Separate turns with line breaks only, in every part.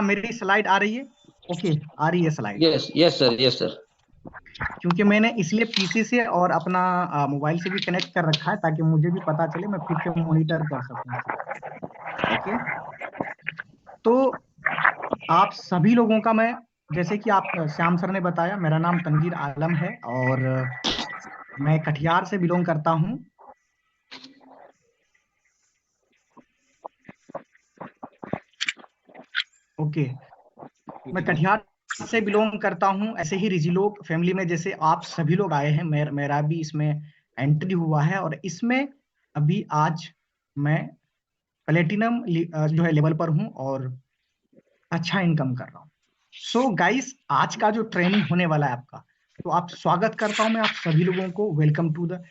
मेरी स्लाइड आ रही है? ओके, आ रही है slide.
Yes yes sir, yes sir.
क्योंकि मैंने इसलिए पीसी से और अपना मोबाइल से भी कनेक्ट कर रखा है ताकि मुझे भी पता चले, मैं फिर से मॉनिटर कर सकूं। ओके, तो आप सभी लोगों का मैं, जैसे कि आप श्याम सर ने बताया, मेरा नाम तनवीर आलम है और मैं कटिहार से बिलोंग करता हूं। ओके, मैं कटिहार से बिलोंग करता हूं। ऐसे ही रिजिलोग फैमिली में जैसे आप सभी लोग आए हैं, मेरा भी इसमें एंट्री हुआ है और इसमें अभी आज मैं प्लेटिनम जो है लेवल पर हूं और अच्छा इनकम कर रहा हूं। सो गाइस, आज का जो ट्रेनिंग होने वाला है आपका, तो आप स्वागत करता हूं मैं आप सभी लोगों को। Welcome to the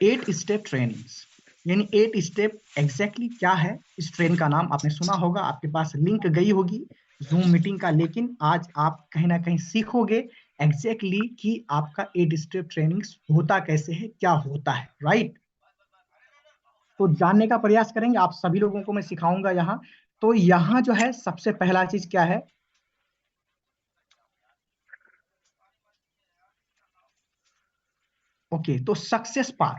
8 step trainings. यानी 8 स्टेप एग्जैक्टली क्या है, इस ट्रेन का नाम आपने सुना होगा, आपके पास लिंक गई होगी जूम मीटिंग का, लेकिन आज आप कहीं ना कहीं सीखोगे एग्जैक्टली कि आपका 8 स्टेप ट्रेनिंग्स होता कैसे है, क्या होता है, राइट? तो जानने का प्रयास करेंगे, आप सभी लोगों को मैं सिखाऊंगा यहाँ। तो यहाँ जो है सबसे पहला चीज क्या है, ओके, तो सक्सेस पाथ,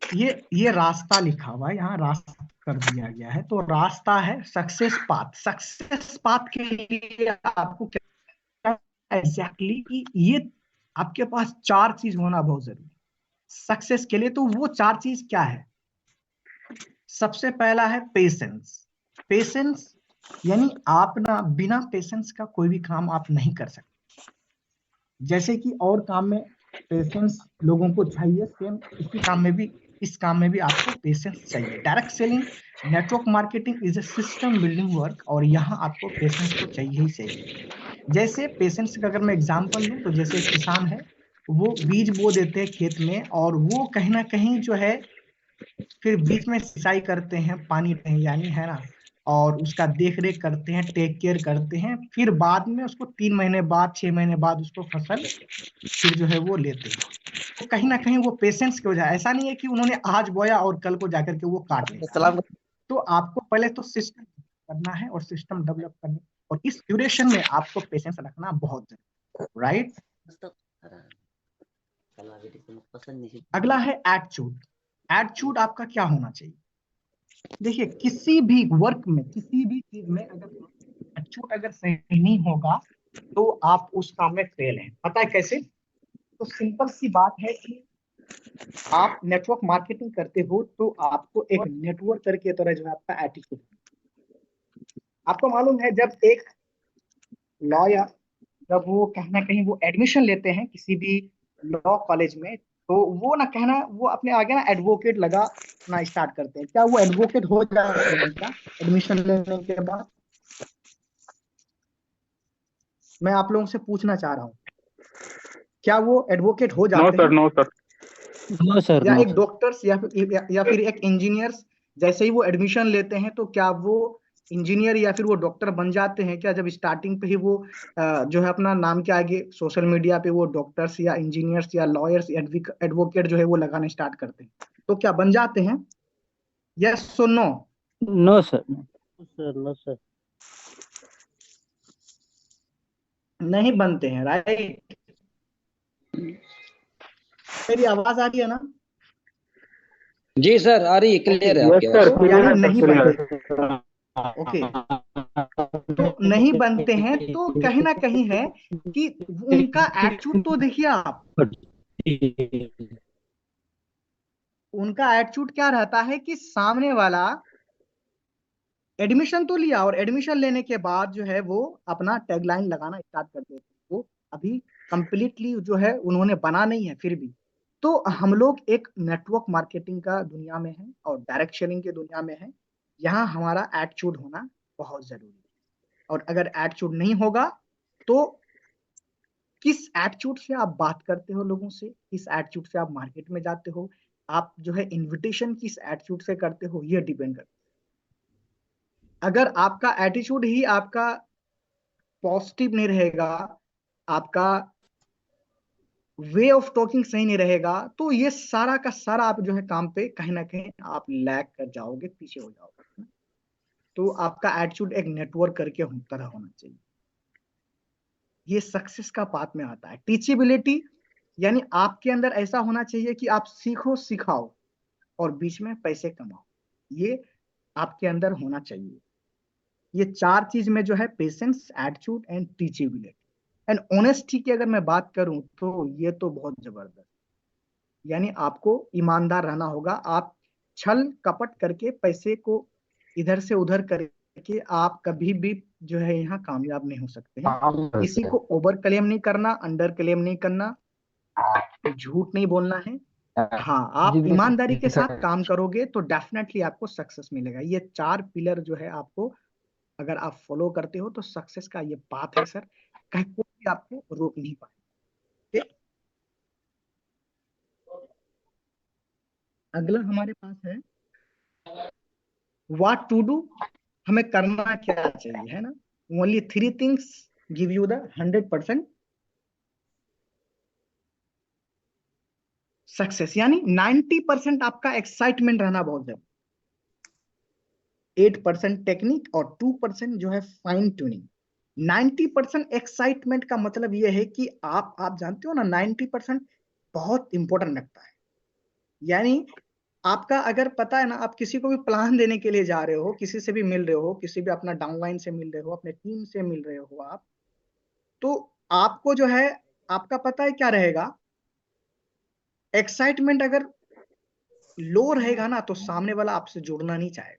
ये रास्ता लिखा हुआ है यहाँ, रास्ता कर दिया गया है, तो रास्ता है सक्सेस पाथ। सक्सेस पाथ के लिए आपको क्या एग्जैक्टली ये आपके पास 4 चीज होना बहुत जरूरी सक्सेस के लिए। तो वो 4 चीज क्या है? सबसे पहला है पेशेंस। पेशेंस यानी आप ना बिना पेशेंस का कोई भी काम आप नहीं कर सकते। जैसे कि और काम में पेशेंस लोगों को चाहिए, सेम इसी काम में भी, इस काम में भी आपको पेशेंस चाहिए। Direct selling, network marketing is a system building work, और यहाँ आपको पेशेंस तो चाहिए ही चाहिए। जैसे पेशेंस का अगर मैं एग्जांपल लूं, तो जैसे एक किसान है, वो बीज बो देते हैं खेत में और वो कहीं ना कहीं जो है फिर बीच में सिंचाई करते हैं, पानी नहीं यानी, है ना, और उसका देख रेख करते हैं, टेक केयर करते हैं, फिर बाद में उसको 3 महीने बाद, 6 महीने बाद उसको फसल फिर जो है वो लेते हैं। तो कहीं ना कहीं वो पेशेंस की वजह, ऐसा नहीं है कि उन्होंने आज बोया और कल को जाकर के वो काट लेगा, है ना।
सलाम।
तो आपको पहले तो सिस्टम करना है और सिस्टम डेवलप करना, और इस ड्यूरेशन में आपको पेशेंस रखना बहुत जरूरी, राइट? अगला है एटीट्यूड। एटीट्यूड आपका क्या होना चाहिए? देखिए, किसी भी वर्क में, किसी भी चीज में अगर एटीट्यूड अगर सही नहीं होगा तो आप उस काम में फेल हैं। पता है कैसे? तो सिंपल सी बात है कि आप नेटवर्क मार्केटिंग करते हो तो आपको एक नेटवर्कर की तरह जो है आपका एटीट्यूड, आपको मालूम है जब एक लॉयर, जब वो कहीं ना कहीं वो एडमिशन लेते हैं किसी भी लॉ कॉलेज में, तो वो ना कहना, वो अपने आगे ना एडवोकेट लगाना स्टार्ट करते हैं। क्या वो एडवोकेट हो जाते हैं क्या एडमिशन लेने के बाद? मैं आप लोगों से पूछना चाह रहा हूँ, क्या वो एडवोकेट हो
नो
जाते
सर,
हैं?
No sir.
नो सर,
या
नो
एक
सर।
डॉक्टर्स या फिर एक इंजीनियर्स, जैसे ही वो एडमिशन लेते हैं तो क्या वो इंजीनियर या फिर वो डॉक्टर बन जाते हैं क्या? जब स्टार्टिंग पे ही वो जो है अपना नाम के आगे सोशल मीडिया पे वो डॉक्टर्स या इंजीनियर्स या लॉयर्स, एडवोकेट जो है वो लगाना स्टार्ट करते हैं, तो क्या बन जाते हैं? Yes so no?
No sir, no sir, no sir.
नहीं बनते हैं, राइट? मेरी आवाज आ रही है ना?
जी सर, आ रही है,
ओके,
क्लियर है
यस
आपकी
सर,
आवाज।
तो
क्लियर
यानी
है सर,
नहीं
क्लियर
बनते।
है।
ओके, तो नहीं बनते हैं तो कहीं ना कहीं है कि उनका एटीट्यूड तो देखिए आप, उनका एटीट्यूड क्या रहता है कि सामने वाला एडमिशन तो लिया और एडमिशन लेने के बाद जो है वो अपना टैगलाइन लगाना स्टार्ट कर देते हैं। वो अभी कंप्लीटली जो है उन्होंने बना नहीं है फिर भी। तो हम लोग एक नेटवर्क मार्केटिंग का दुनिया में है और डायरेक्ट सेलिंग के दुनिया में है। यहाँ हमारा एटीट्यूड होना बहुत जरूरी है, और अगर एटीट्यूड नहीं होगा तो किस एटीट्यूड से आप बात करते हो लोगों से, किस एटीट्यूड से आप मार्केट में जाते हो, आप जो है इनविटेशन किस एटीट्यूड से करते हो, ये डिपेंड करता है। अगर आपका एटीट्यूड ही आपका पॉजिटिव नहीं रहेगा, आपका वे ऑफ टॉकिंग सही नहीं रहेगा, तो ये सारा का सारा आप जो है काम पे कहीं ना कहीं आप लैग कर जाओगे, पीछे हो जाओगे। तो आपका एटीट्यूड एक नेटवर्क करके तरह होना चाहिए। ये सक्सेस का पाथ में आता है। टीचेबिलिटी यानी आपके अंदर ऐसा होना चाहिए कि आप सीखो सिखाओ और बीच में पैसे कमाओ, ये आपके अंदर होना चाहिए। ये चार चीज में जो है patience, attitude and teachability and honesty की अगर मैं बात करूं तो ये तो बहुत जबरदस्त। यानी आपको ईमानदार रहना होगा। आप छल कपट करके पैसे को इधर से उधर करके आप कभी भी जो है यहाँ कामयाब नहीं हो सकते हैं। किसी को ओवर क्लेम नहीं करना, अंडर क्लेम नहीं करना, झूठ नहीं बोलना है। हाँ, आप ईमानदारी के साथ काम करोगे तो डेफिनेटली आपको सक्सेस मिलेगा। ये चार पिलर जो है आपको अगर आप फॉलो करते हो तो सक्सेस का ये पाथ है सर, कहीं कोई भी आपको रोक नहीं पाए। अगला हमारे पास है व्हाट टू डू, हमें करना क्या चाहिए, है ना। Only 3 things give you the 100% success. यानी 90% आपका एक्साइटमेंट रहना बहुत जरूरी, 8% टेक्निक और 2% जो है फाइन ट्यूनिंग। 90% एक्साइटमेंट का मतलब यह है कि आप जानते हो ना, 90% बहुत इंपॉर्टेंट लगता है। यानी आपका अगर पता है ना, आप किसी को भी प्लान देने के लिए जा रहे हो, किसी से भी मिल रहे हो, किसी भी अपना डाउनलाइन से मिल रहे हो, अपने टीम से मिल रहे हो आप, तो आपको जो है आपका पता है क्या रहेगा, एक्साइटमेंट अगर लो रहेगा ना तो सामने वाला आपसे जुड़ना नहीं चाहेगा।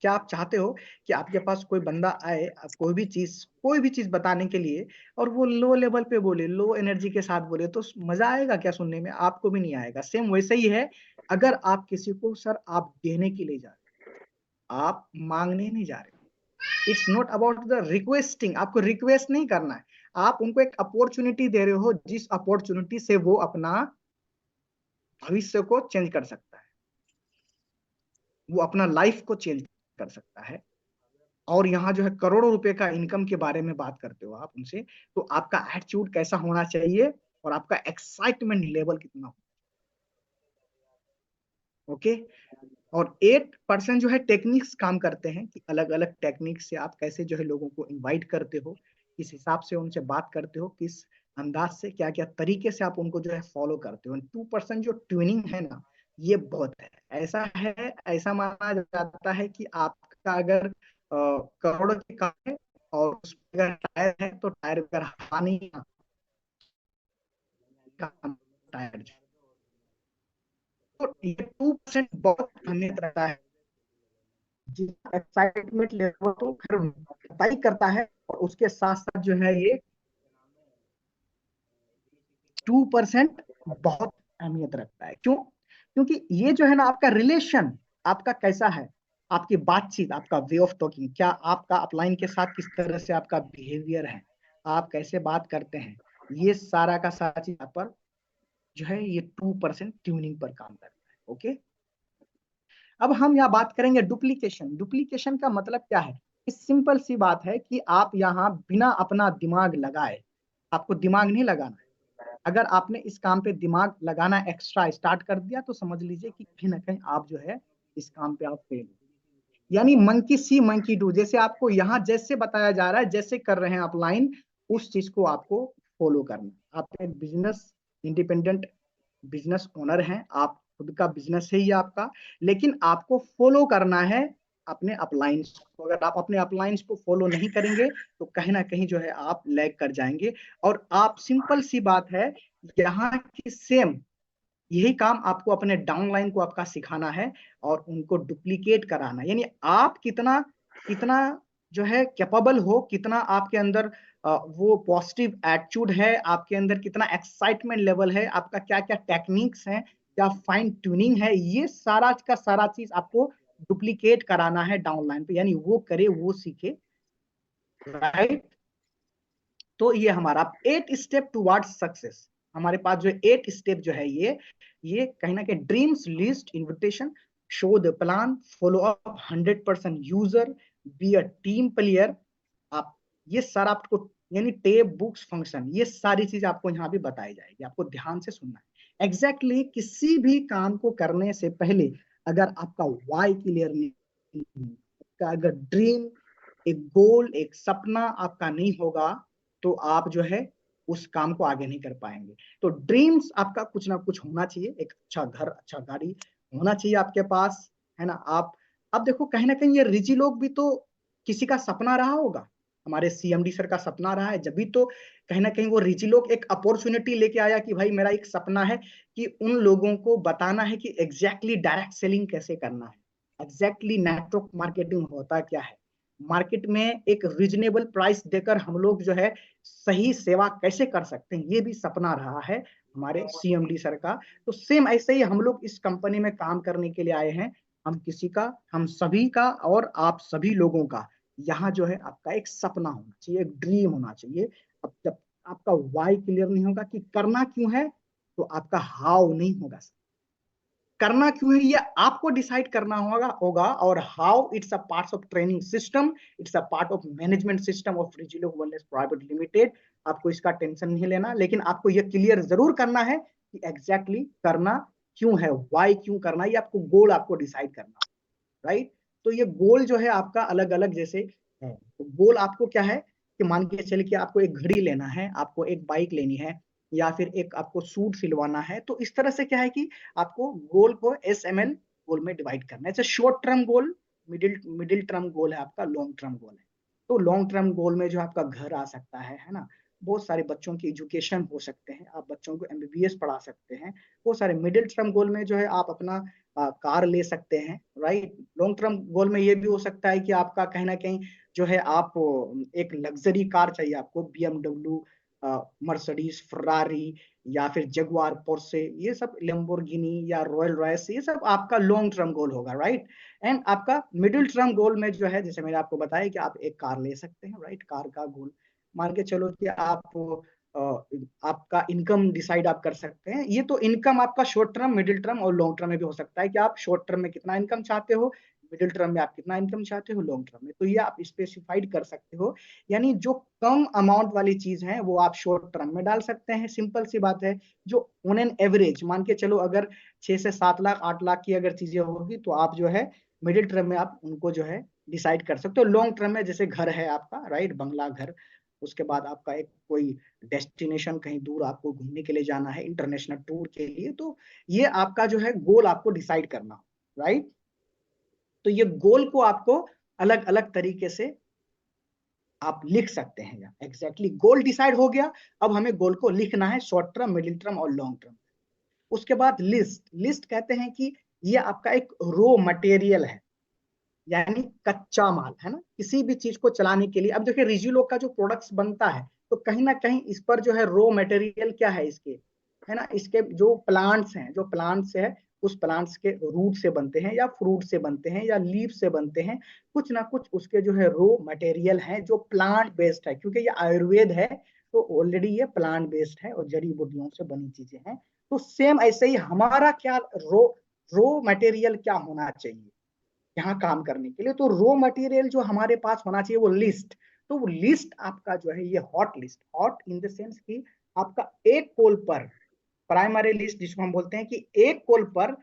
क्या आप चाहते हो कि आपके पास कोई बंदा आए कोई भी चीज बताने के लिए और वो लो लेवल पे बोले, लो एनर्जी के साथ बोले, तो मजा आएगा क्या सुनने में? आपको भी नहीं आएगा। सेम वैसे ही है, अगर आप किसी को सर आप देने के लिए जा रहे, आप मांगने नहीं जा रहे। It's not about the requesting, आपको रिक्वेस्ट नहीं करना है। आप उनको एक अपॉर्चुनिटी दे रहे हो, जिस अपॉर्चुनिटी से वो अपना भविष्य को चेंज कर सकता है, वो अपना लाइफ को चेंज कर सकता है। और यहाँ जो है करोड़ों रुपए का इनकम के बारे में बात करते हो आप उनसे, तो आपका एटीट्यूड कैसा होना चाहिए और आपका एक्साइटमेंट लेवल कितना हो। ओके। और 8% जो है टेक्निक्स काम करते हैं कि अलग अलग टेक्निक से आप कैसे जो है लोगों को इनवाइट करते हो, किस हिसाब से उनसे बात करते हो, किस अंदाज से, क्या क्या तरीके से आप उनको जो है फॉलो करते हो। 2% जो ट्यूनिंग है ना, ये बहुत है। ऐसा है, ऐसा माना जाता है कि आपका अगर करोड़ की कार है और उसमें अगर टायर है तो टायर अगर हवा नहीं टायर, तो ये 2% बहुत अहमियत रखता है। जितना एक्साइटमेंट लेवल तो खैर तय करता है, और उसके साथ साथ जो है ये 2% बहुत अहमियत रखता है। क्यों? क्योंकि ये जो है ना आपका रिलेशन आपका कैसा है, आपकी बातचीत, आपका वे ऑफ टॉकिंग, क्या आपका अपलाइन के साथ किस तरह से आपका बिहेवियर है, आप कैसे बात करते हैं, ये सारा का सारा चीज यहाँ पर जो है ये 2% ट्यूनिंग पर काम करता है। ओके। अब हम यहाँ बात करेंगे डुप्लीकेशन। डुप्लीकेशन का मतलब क्या है? इस सिंपल सी बात है कि आप यहाँ बिना अपना दिमाग लगाए, आपको दिमाग नहीं लगाना है। अगर आपने इस काम पे दिमाग लगाना एक्स्ट्रा स्टार्ट कर दिया तो समझ लीजिए कि कहीं ना कहीं आप जो है इस काम पे आप फेल हो। यानी मंकी सी मंकी डू, जैसे आपको यहाँ जैसे बताया जा रहा है, जैसे कर रहे हैं आप लाइन, उस चीज को आपको फॉलो करना। आप एक बिजनेस इंडिपेंडेंट बिजनेस ओनर हैं, आप खुद का बिजनेस है ये आपका, लेकिन आपको फॉलो करना है अपने अपलाइंस को। अगर आप अपने अपलाइंस को फॉलो नहीं करेंगे तो कहीं ना कहीं जो है आप लैग कर जाएंगे। और आप सिंपल सी बात है, यहाँ की सेम यही काम आपको अपने डाउनलाइन को आपका सिखाना है और उनको डुप्लीकेट कराना है। यानी आप कितना कितना जो है कैपेबल हो, कितना आपके अंदर वो पॉजिटिव एटीट्यूड है, आपके अंदर कितना एक्साइटमेंट लेवल है, आपका क्या क्या टेक्निक्स हैं, क्या फाइन ट्यूनिंग है, ये सारा का सारा चीज आपको डुप्लीकेट कराना है डाउनलाइन पे। यानी वो करे, वो सीखे, राइट। तो ये हमारा 8 स्टेप टुवर्ड्स सक्सेस। हमारे पास जो 8 स्टेप जो है ये कहीं ना कहीं dreams list, invitation, show the plan, follow up, 100% user, be a team player. आप ये सारा आपको यानी टेप बुक्स फंक्शन, ये सारी चीज आपको यहाँ भी बताई जाएगी, आपको ध्यान से सुनना है। एग्जैक्टली exactly, किसी भी काम को करने से पहले अगर आपका वाई क्लियर नहीं, आपका अगर ड्रीम, एक गोल, एक सपना आपका नहीं होगा तो आप जो है उस काम को आगे नहीं कर पाएंगे। तो ड्रीम्स आपका कुछ ना कुछ होना चाहिए, एक अच्छा घर, अच्छा गाड़ी होना चाहिए आपके पास, है ना। आप अब देखो कहीं ना कहीं ये रिची लोग भी तो किसी का सपना रहा होगा, हमारे सीएमडी सर का सपना रहा है, जब भी तो कहीं ना कहीं वो रिची लोग एक अपॉर्चुनिटी लेके आया कि भाई मेरा एक सपना है कि उन लोगों को बताना है कि एग्जैक्टली डायरेक्ट सेलिंग कैसे करना है, एग्जैक्टली नेटवर्क मार्केटिंग होता क्या है, मार्केट में एक रीजनेबल प्राइस देकर हम लोग जो है सही सेवा कैसे कर सकते हैं, ये भी सपना रहा है हमारे सीएमडी सर का। तो सेम ऐसे ही हम लोग इस कंपनी में काम करने के लिए आए हैं। हम किसी का, हम सभी का और आप सभी लोगों का यहाँ जो है आपका एक सपना होना चाहिए, एक ड्रीम होना चाहिए। अब जब आपका वाई क्लियर नहीं होगा कि करना क्यों है, तो आपका हाउ नहीं होगा। करना क्यों है ये आपको डिसाइड करना होगा और how it's a part of training system, it's a part of management system of Rijilo wellness private limited. आपको इसका टेंशन नहीं लेना, लेकिन आपको ये क्लियर जरूर करना है कि एग्जैक्टली करना क्यों है, वाई क्यों करना है, ये आपको गोल आपको डिसाइड करना, राइट। तो ये गोल जो है आपका अलग अलग जैसे है। तो गोल आपको क्या है कि मान के चलिए कि आपको एक घड़ी लेना है, आपको एक बाइक लेनी है, या फिर एक आपको सूट सिलवाना है। तो इस तरह से क्या है कि आपको गोल को SML गोल में डिवाइड करना है। Short term goal, middle middle term goal है आपका, लॉन्ग टर्म गोल है। तो लॉन्ग टर्म गोल में जो आपका घर आ सकता है ना, बहुत सारे बच्चों की एजुकेशन हो सकते हैं, आप बच्चों को MBBS पढ़ा सकते हैं। बहुत सारे मिडिल टर्म गोल में जो है आप अपना कार ले सकते हैं, राइट। लॉन्ग टर्म गोल में ये भी हो सकता है कि आपका कहीं ना कहीं जो है आप एक लग्जरी कार चाहिए आपको, BMW, मर्सिडीज, फरारी, या फिर जगुआर, पोर्से, ये सब लेम्बोर्गिनी या रॉयल रॉयस, ये सब आपका लॉन्ग टर्म गोल होगा, राइट। एंड आपका मिडिल टर्म गोल में जो है जैसे मैंने आपको बताया कि आप एक कार ले सकते हैं, राइट। कार का गोल मान के चलो कि आपका इनकम डिसाइड आप कर सकते हैं। ये तो इनकम आपका शॉर्ट टर्म, मिडिल टर्म और लॉन्ग टर्म में भी हो सकता है कि आप शॉर्ट टर्म में कितना इनकम चाहते हो, मिडिल टर्म में आप कितना इनकम चाहते हो, लॉन्ग टर्म में तो ये आप स्पेसिफाइड कर सकते हो। यानी जो कम अमाउंट वाली चीज है वो आप शॉर्ट टर्म में डाल सकते हैं, सिंपल सी बात है। जो ऑन एन एवरेज मान के चलो अगर 6 से 7 लाख 8 लाख की अगर चीजें होगी तो आप जो है मिडिल टर्म में आप उनको जो है डिसाइड कर सकते हो। लॉन्ग टर्म में जैसे घर है आपका, राइट, बंगला घर, उसके बाद आपका एक कोई डेस्टिनेशन कहीं दूर आपको घूमने के लिए जाना है, इंटरनेशनल टूर के लिए, तो ये आपका जो है गोल आपको डिसाइड करना, राइट। तो ये गोल को आपको अलग अलग तरीके से आप लिख सकते हैं। एग्जैक्टली गोल डिसाइड हो गया, अब हमें गोल को लिखना है, शॉर्ट टर्म, मिडिल टर्म और लॉन्ग टर्म। उसके बाद लिस्ट, लिस्ट कहते हैं कि ये आपका एक रो मटेरियल है, यानी कच्चा माल है ना, किसी भी चीज को चलाने के लिए। अब देखिए रिजिलो का जो प्रोडक्ट्स बनता है तो कहीं ना कहीं इस पर जो है रो मटेरियल क्या है इसके, है ना, इसके जो प्लांट्स हैं, जो प्लांट्स है उस प्लांट्स के रूट से बनते हैं या फ्रूट से बनते हैं या लीफ से बनते हैं, कुछ ना कुछ उसके जो है रो मटेरियल है जो प्लांट बेस्ड है, क्योंकि ये आयुर्वेद है तो ऑलरेडी ये प्लांट बेस्ड है और जड़ी बूटियों से बनी चीजें हैं। तो सेम ऐसे ही हमारा क्या रो रो मटेरियल क्या होना चाहिए यहाँ काम करने के लिए। तो रो मटेरियल जो हमारे पास होना चाहिए वो लिस्ट। तो वो लिस्ट आपका जो है ये hot list, hot in the sense कि आपका एक कॉल पर, प्राइमरी लिस्ट जिसको हम बोलते हैं कि एक कॉल पर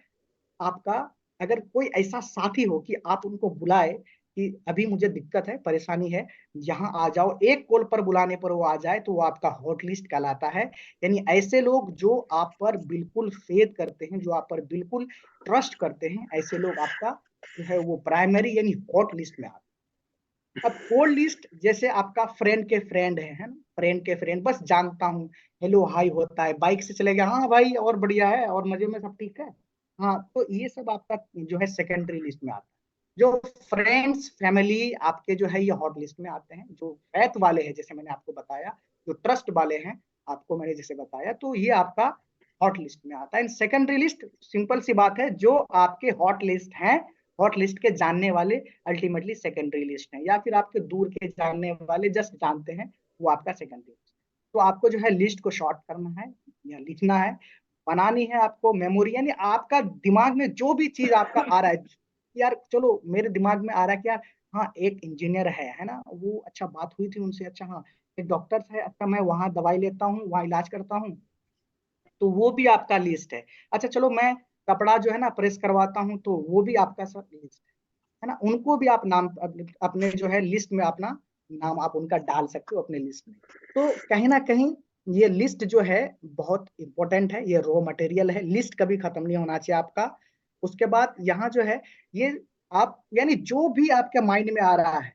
आपका अगर कोई ऐसा साथी हो कि आप उनको बुलाए कि अभी मुझे दिक्कत है, परेशानी है, यहाँ आ जाओ, एक कॉल पर बुलाने पर वो आ जाए तो वो आपका हॉट लिस्ट कहलाता है। यानी ऐसे लोग जो आप पर बिल्कुल फेथ करते हैं, जो आप पर बिल्कुल ट्रस्ट करते हैं, ऐसे लोग आपका जो है वो प्राइमरी यानी हॉट लिस्ट में आते हैं। अब कोल्ड लिस्ट जैसे आपका फ्रेंड के फ्रेंड है ना, फ्रेंड के फ्रेंड बस जानता हूँ, हेलो हाई होता है, बाइक से चले गया, हाँ भाई और बढ़िया है और मजे में सब ठीक है, हाँ, तो ये सब आपका जो है सेकेंडरी लिस्ट में आता है। जो फ्रेंड्स फैमिली आपके जो है ये हॉट लिस्ट में आते हैं। जो फैथ वाले हैं जैसे मैंने आपको बताया, जो ट्रस्ट वाले हैं आपको मैंने जैसे बताया, तो ये आपका हॉट लिस्ट में आता है। सेकेंडरी लिस्ट सिंपल सी बात है, जो आपके हॉट लिस्ट हैं, हॉट लिस्ट के जानने वाले अल्टीमेटली सेकेंडरी लिस्ट है, या फिर आपके दूर के जानने वाले जस्ट जानते हैं, वो आपका सेकेंडरी लिस्ट। तो आपको जो है लिस्ट को शॉर्ट करना है या लिखना है, बनानी है आपको मेमोरी, यानी आपका दिमाग में जो भी चीज आपका आ रहा है, यार चलो मेरे दिमाग में आ रहा है कि यार हाँ एक इंजीनियर है ना, वो अच्छा बात हुई थी उनसे, अच्छा हाँ एक डॉक्टर है, अच्छा मैं वहां दवाई लेता हूँ, वहां इलाज करता हूँ, तो वो भी आपका लिस्ट है। अच्छा चलो मैं कपड़ा जो है ना प्रेस करवाता हूँ, तो वो भी आपका सब लिस्ट है। है ना, उनको भी आप नाम अपने जो है लिस्ट में अपना नाम आप उनका डाल सकते हो अपने लिस्ट में। तो कहीं ना कहीं ये लिस्ट जो है बहुत इंपॉर्टेंट है, ये रॉ मटेरियल है, लिस्ट कभी खत्म नहीं होना चाहिए आपका। उसके बाद यहाँ जो है ये आप यानी जो भी आपके माइंड में आ रहा है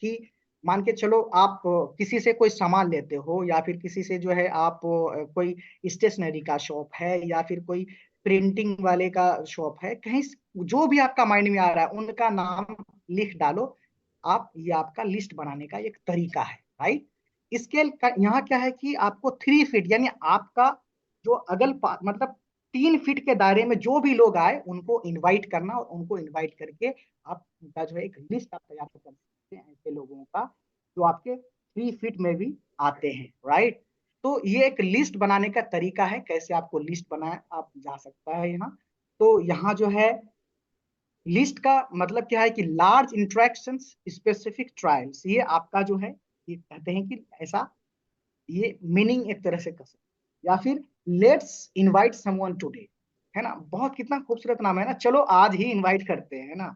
कि मान के चलो आप किसी से कोई सामान लेते हो, या फिर किसी से जो है आप कोई स्टेशनरी का शॉप है, या फिर कोई प्रिंटिंग वाले का शॉप है, कहीं जो भी आपका माइंड में आ रहा है उनका नाम लिख डालो आप। ये आपका लिस्ट बनाने का एक तरीका है, राइट। स्केल का यहाँ क्या है कि आपको 3 फीट यानी आपका जो मतलब 3 फीट के दायरे में जो भी लोग आए उनको इनवाइट करना, और उनको इनवाइट करके आप उनका जो है एक लिस्ट आप तैयार कर सकते हैं ऐसे लोगों का जो आपके 3 फीट में भी आते हैं, राइट। तो ये एक लिस्ट बनाने का तरीका है, कैसे आपको लिस्ट बनाए आप जा सकता है यहाँ। तो यहाँ जो है लिस्ट का मतलब क्या है कि लार्ज इंट्रैक्शन स्पेसिफिक ट्रायल्स, ये आपका जो है ये कहते हैं कि ऐसा ये मीनिंग एक तरह से कर सकते, या फिर लेट्स इनवाइट समवन टुडे, है ना, बहुत कितना खूबसूरत नाम है ना, चलो आज ही इनवाइट करते हैं, है ना।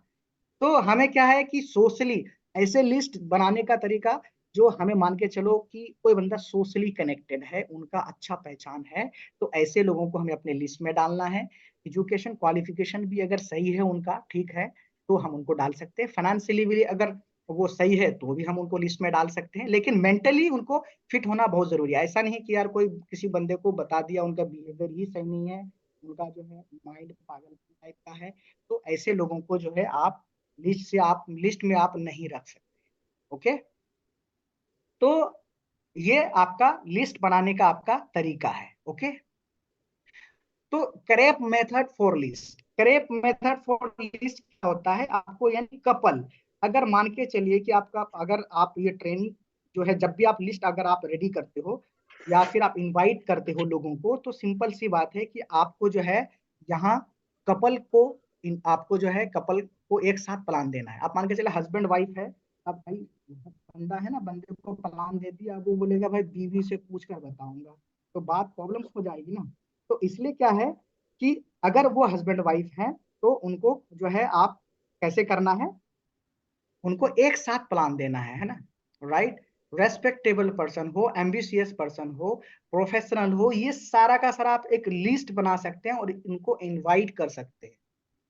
तो हमें क्या है कि सोशली ऐसे लिस्ट बनाने का तरीका जो हमें मान के चलो कि कोई बंदा सोशली कनेक्टेड है, उनका अच्छा पहचान है, तो ऐसे लोगों को हमें अपने लिस्ट में डालना है। एजुकेशन क्वालिफिकेशन भी अगर सही है उनका, ठीक है, तो हम उनको डाल सकते हैं। फाइनेंशियली भी अगर वो सही है तो भी हम उनको लिस्ट में डाल सकते हैं, लेकिन मेंटली उनको फिट होना बहुत जरूरी है। ऐसा नहीं कि यार कोई किसी बंदे को बता दिया उनका बिहेवियर ही सही नहीं है, उनका जो है माइंड पागल टाइप का है, तो ऐसे लोगों को जो है आप लिस्ट में आप नहीं रख सकते। ओके, तो ये आपका लिस्ट बनाने का आपका तरीका है। ओके, तो crepe method for list, crepe method for list क्या होता है आपको, यानी कपल अगर मान के चलिए कि आपका अगर आप ये ट्रेनिंग जो है जब भी आप लिस्ट अगर आप रेडी करते हो या फिर आप इनवाइट करते हो लोगों को, तो सिंपल सी बात है कि आपको जो है यहाँ कपल को आपको जो है कपल को एक साथ प्लान देना है। आप मान के चले हस्बैंड वाइफ है, अब भाई बंदा है ना, बंदे को प्लान दे दिया, अब वो बोलेगा भाई बीवी से पूछ कर बताऊंगा, तो बात प्रॉब्लम हो जाएगी ना। तो इसलिए क्या है कि अगर वो हस्बैंड वाइफ हैं तो उनको जो है आप कैसे करना है, उनको एक साथ प्लान देना है ना, राइट। रेस्पेक्टेबल पर्सन हो, एम्बिशियस पर्सन हो, प्रोफेशनल हो, ये सारा का सारा आप एक लिस्ट बना सकते हैं और इनको इनवाइट कर सकते हैं,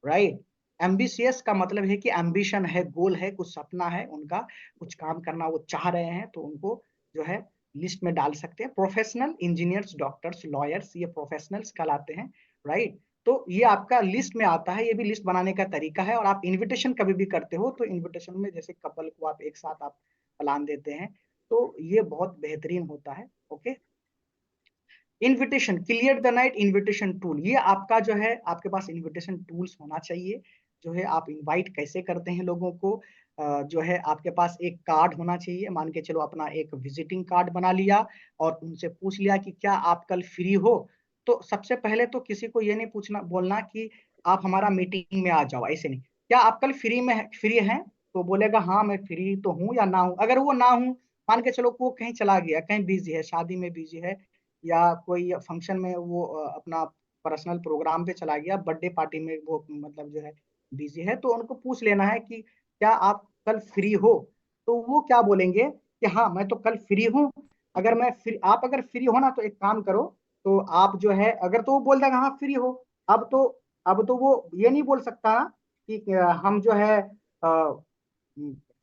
राइट। एम्बिशियस का मतलब है कि एम्बिशन है, गोल है, कुछ सपना है उनका, कुछ काम करना वो चाह रहे हैं, तो उनको जो है लिस्ट में डाल सकते हैं। प्रोफेशनल इंजीनियर्स, डॉक्टर्स, लॉयर्स, ये प्रोफेशनल्स कहलाते हैं, राइट। तो ये आपका लिस्ट में आता है, ये भी लिस्ट बनाने का तरीका है। और आप इनविटेशन कभी भी करते हो तो इनविटेशन में जैसे कपल को आप एक साथ आप प्लान देते हैं, तो ये बहुत बेहतरीन होता है। Okay, invitation, clear the night invitation tool, ये आपका जो है आपके पास इनविटेशन टूल्स होना चाहिए। जो है आप इनवाइट कैसे करते हैं लोगों को, जो है आपके पास एक कार्ड होना चाहिए, मान के चलो अपना एक विजिटिंग कार्ड बना लिया और उनसे पूछ लिया कि क्या आप कल फ्री हो। तो सबसे पहले तो किसी को ये नहीं पूछना बोलना कि आप हमारा मीटिंग में आ जाओ, ऐसे नहीं, क्या आप कल फ्री हैं, तो बोलेगा हाँ मैं फ्री तो हूँ या ना हूँ। अगर वो ना हूँ, मान के चलो वो कहीं चला गया, कहीं बिजी है, शादी में बिजी है, या कोई फंक्शन में वो अपना पर्सनल प्रोग्राम पे चला गया, बर्थडे पार्टी में वो मतलब जो है बिजी है, तो उनको पूछ लेना है कि क्या आप कल फ्री हो। तो वो क्या बोलेंगे कि हाँ मैं तो कल फ्री हूँ। अगर मैं फ्री, आप अगर फ्री हो ना तो एक काम करो, तो आप जो है अगर तो वो बोल देगा हाँ फ्री हो, अब तो अब तो वो ये नहीं बोल सकता ना कि हम जो है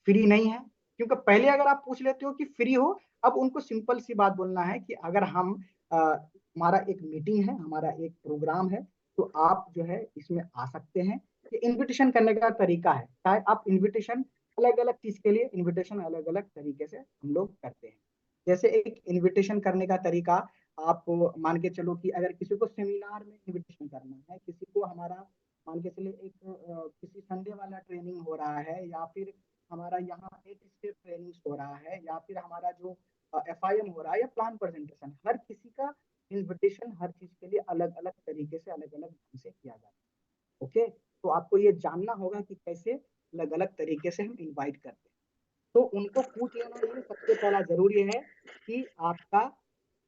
फ्री नहीं है, क्योंकि पहले अगर आप पूछ लेते हो कि फ्री हो, अब उनको सिंपल सी बात बोलना है कि अगर हम हमारा एक मीटिंग है, हमारा एक प्रोग्राम है, तो आप जो है इसमें आ सकते हैं। ये इनविटेशन करने का तरीका है, चाहे आप इनविटेशन अलग अलग चीज के लिए इनविटेशन अलग अलग तरीके से हम लोग करते हैं। जैसे एक इनविटेशन करने का तरीका, आप मान के चलो कि अगर किसी को सेमिनार में इनविटेशन करना है, किसी को हमारा मान के चले एक किसी संडे वाला ट्रेनिंग हो रहा है, या फिर हमारा यहाँ एक स्टेप ट्रेनिंग हो रहा है, या फिर हमारा जो FIM हो रहा है, या प्लान प्रेजेंटेशन, हर किसी का इनविटेशन हर चीज के लिए अलग अलग तरीके से अलग अलग ढंग से किया जाता है। ओके, तो आपको ये जानना होगा कि कैसे अलग अलग तरीके से हम इनवाइट करते हैं। तो उनको पूछ लेना ये सबसे पहला जरूरी है कि आपका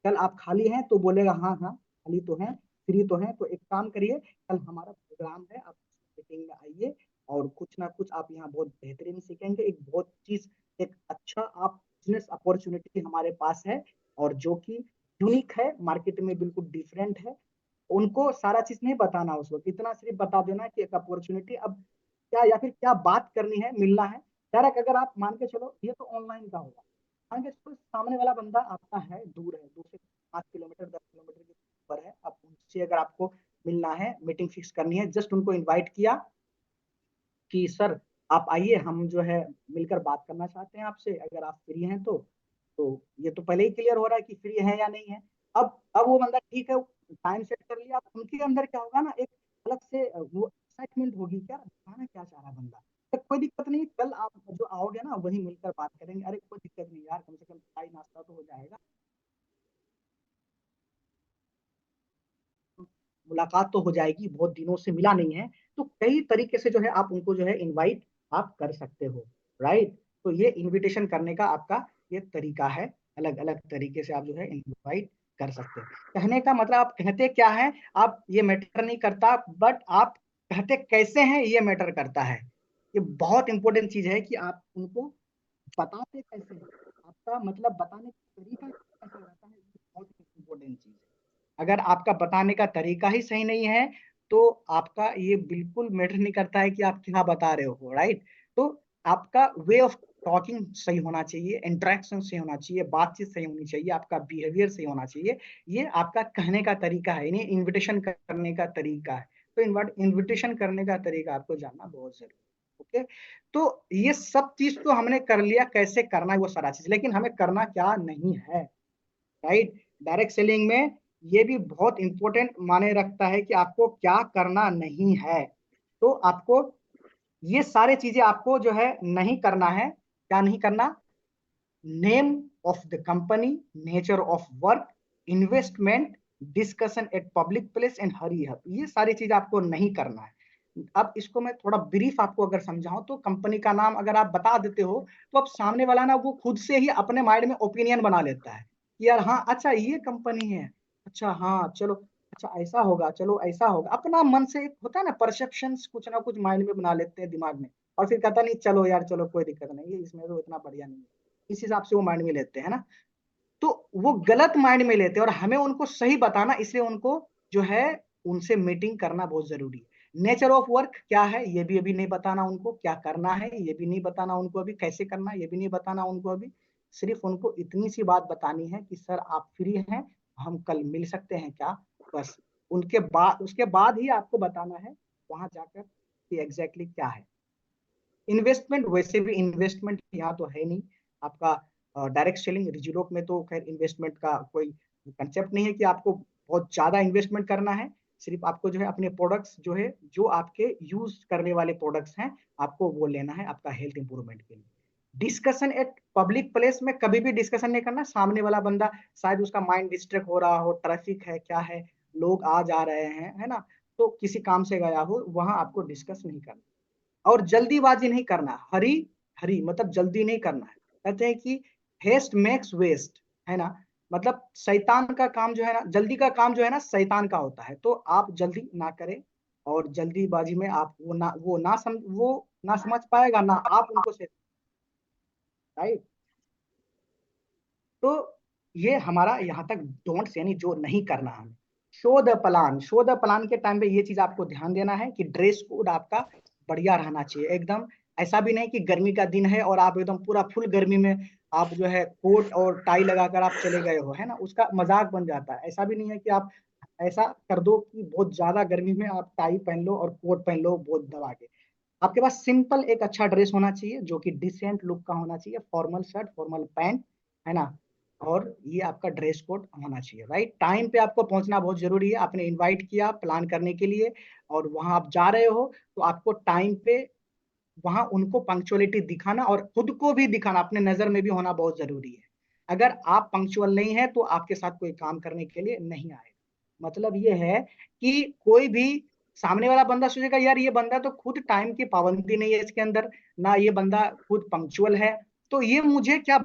कल आप खाली हैं, तो बोलेगा हाँ हाँ खाली तो हैं, फ्री तो हैं, तो एक काम करिए, कल हमारा प्रोग्राम है, आप मीटिंग में आइए, और कुछ ना कुछ आप यहाँ बहुत बेहतरीन सीखेंगे। एक बहुत चीज, एक अच्छा आप बिजनेस अपॉर्चुनिटी हमारे पास है, और जो कि यूनिक है, मार्केट में बिल्कुल डिफरेंट है। उनको सारा चीज नहीं बताना, उस वक्त इतना सिर्फ बता देना कि एक अपॉर्चुनिटी अब क्या, या फिर क्या बात करनी है, मिलना है डायरेक्ट। अगर आप मान के चलो, ये तो ऑनलाइन का होगा, मान के चलो सामने वाला बंदा आपका है, दूर है, 2 से 5 किलोमीटर 10 किलोमीटर के ऊपर है, अब उनसे अगर आपको मिलना है, मीटिंग फिक्स करनी है, जस्ट उनको इन्वाइट किया कि सर आप आइए, हम जो है मिलकर बात करना चाहते हैं आपसे, अगर आप फ्री हैं तो ये तो पहले ही क्लियर हो रहा है कि फ्री है या नहीं है। अब वो बंदा ठीक है, टाइम सेट कर लिया, अब उनके अंदर क्या होगा ना, एक अलग से वो एक्साइटमेंट होगी, क्या बताना क्या चाह रहा है बंदा। तो कोई दिक्कत नहीं, कल आप जो आओगे ना वही मिलकर बात करेंगे, अरे कोई दिक्कत नहीं यार, कम से कम चाय नाश्ता तो हो जाएगा, मुलाकात तो हो जाएगी, बहुत दिनों से मिला नहीं है। तो कई तरीके से जो है आप उनको जो है इनवाइट आप कर सकते हो, राइट। तो ये इनविटेशन करने का आपका ये तरीका है, अलग अलग तरीके से आप जो है इनवाइट कर सकते हो। कहने का मतलब आप कहते क्या है, आप ये मैटर नहीं करता, बट आप कहते कैसे हैं ये मैटर करता है। ये बहुत इंपॉर्टेंट चीज है कि आप उनको बताते कैसे हैं, आपका मतलब बताने का तरीका कैसा रहता है, ये बहुत इंपॉर्टेंट चीज है। अगर आपका बताने का तरीका ही सही नहीं है, तो आपका ये बिल्कुल मैटर नहीं करता है कि आप क्या बता रहे हो, राइट। तो आपका वे ऑफ टॉकिंग सही होना चाहिए, इंटरेक्शन सही होना चाहिए, बातचीत सही होनी चाहिए, आपका बिहेवियर सही होना चाहिए। ये आपका कहने का तरीका है, यानी इन्विटेशन करने का तरीका है। तो इन्विटेशन करने का तरीका आपको जानना बहुत जरूरी है। ओके, तो ये सब चीज तो हमने कर लिया, कैसे करना है वो सारा चीज, लेकिन हमें करना क्या नहीं है, राइट। डायरेक्ट सेलिंग में ये भी बहुत इंपॉर्टेंट माने रखता है कि आपको क्या करना नहीं है। तो आपको ये सारे चीजें आपको जो है नहीं करना है, क्या नहीं करना, name of the company, nature of work, investment, discussion eight public place and hurry up, ये सारी चीज आपको नहीं करना है। अब इसको मैं थोड़ा ब्रीफ आपको अगर समझाऊं, तो कंपनी का नाम अगर आप बता देते हो, तो अब सामने वाला ना वो खुद से ही अपने माइंड में ओपिनियन बना लेता है कि यार हाँ अच्छा ये कंपनी है, अच्छा हाँ चलो, अच्छा ऐसा होगा, चलो ऐसा होगा, अपना मन से एक होता है ना परसेप्शन, कुछ ना कुछ माइंड में बना लेते हैं दिमाग में, और फिर कहता नहीं चलो यार चलो कोई दिक्कत नहीं है, इसमें तो इतना बढ़िया नहीं है, इस हिसाब से वो माइंड में लेते हैं ना। तो वो गलत माइंड में लेते हैं, और हमें उनको सही बताना, इसलिए उनको जो है उनसे मीटिंग करना बहुत जरूरी है। नेचर ऑफ वर्क क्या है ये भी अभी नहीं बताना उनको, क्या करना है ये भी नहीं बताना उनको, अभी कैसे करना है ये भी नहीं बताना उनको अभी। सिर्फ उनको इतनी सी बात बतानी है कि सर आप फ्री हैं, हम कल मिल सकते हैं क्या, बस। उनके बाद, उसके बाद ही आपको बताना है वहां जाकर कि एग्जैक्टली क्या है। इन्वेस्टमेंट, वैसे भी इन्वेस्टमेंट यहाँ तो है नहीं आपका। डायरेक्ट सेलिंग रिजुलोक में तो खैर इन्वेस्टमेंट का कोई कंसेप्ट नहीं है कि आपको बहुत ज्यादा इन्वेस्टमेंट करना है। सिर्फ आपको जो है अपने प्रोडक्ट्स जो है, जो आपके यूज करने वाले प्रोडक्ट्स हैं, आपको वो लेना है आपका हेल्थ इंप्रूवमेंट के लिए। डिस्कशन एट पब्लिक प्लेस में कभी भी डिस्कशन नहीं करना, सामने वाला बंदा शायद उसका माइंड डिस्ट्रैक्ट हो रहा हो, ट्रैफिक है क्या है, लोग आ जा रहे हैं, है ना, तो किसी काम से गया हो, वहां आपको डिस्कस नहीं करना। और जल्दीबाजी नहीं करना, हरी हरी मतलब जल्दी नहीं करना है। कहते हैं कि हेस्ट मेक्स वेस्ट, है ना, मतलब शैतान का काम जो है ना, जल्दी का काम जो है ना शैतान का होता है। तो आप जल्दी ना करें, और जल्दीबाजी में आप वो ना समझ पाएगा ना आप उनको से, राइट। तो ये हमारा यहाँ तक डोंट्स, यानी जो नहीं करना हमें। Show the plan, show the plan के टाइम पे ये चीज आपको ध्यान देना है कि ड्रेस कोड आपका बढ़िया रहना चाहिए एकदम। ऐसा भी नहीं कि गर्मी का दिन है और आप एकदम पूरा फुल गर्मी में आप जो है कोट और टाई लगाकर आप चले गए हो, है ना, उसका मजाक बन जाता है। ऐसा भी नहीं है कि आप ऐसा कर दो कि बहुत ज्यादा गर्मी में आप टाई पहन लो और कोट पहन लो बहुत दबा के। आपके पास सिंपल एक अच्छा ड्रेस होना चाहिए, जो कि डिसेंट लुक का होना चाहिए, फॉर्मल शर्ट, फॉर्मल पैंट, है ना, और ये आपका ड्रेस कोड होना चाहिए, राइट। टाइम पे आपको पहुंचना बहुत जरूरी है। आपने इनवाइट किया प्लान करने के लिए, और वहां आप जा रहे हो, तो आपको टाइम पे वहां उनको पंक्चुअलिटी दिखाना, और खुद को भी दिखाना, अपने नजर में भी होना बहुत जरूरी है। अगर आप पंक्चुअल नहीं है, तो आपके साथ कोई काम करने के लिए नहीं आएगा। मतलब ये है कि कोई भी सामने वाला बंदा सोचेगा यार ये बंदा तो खुद टाइम की पाबंदी नहीं है इसके अंदर, ना ये बंदा खुद पंक्चुअल है, तो ये मुझे क्या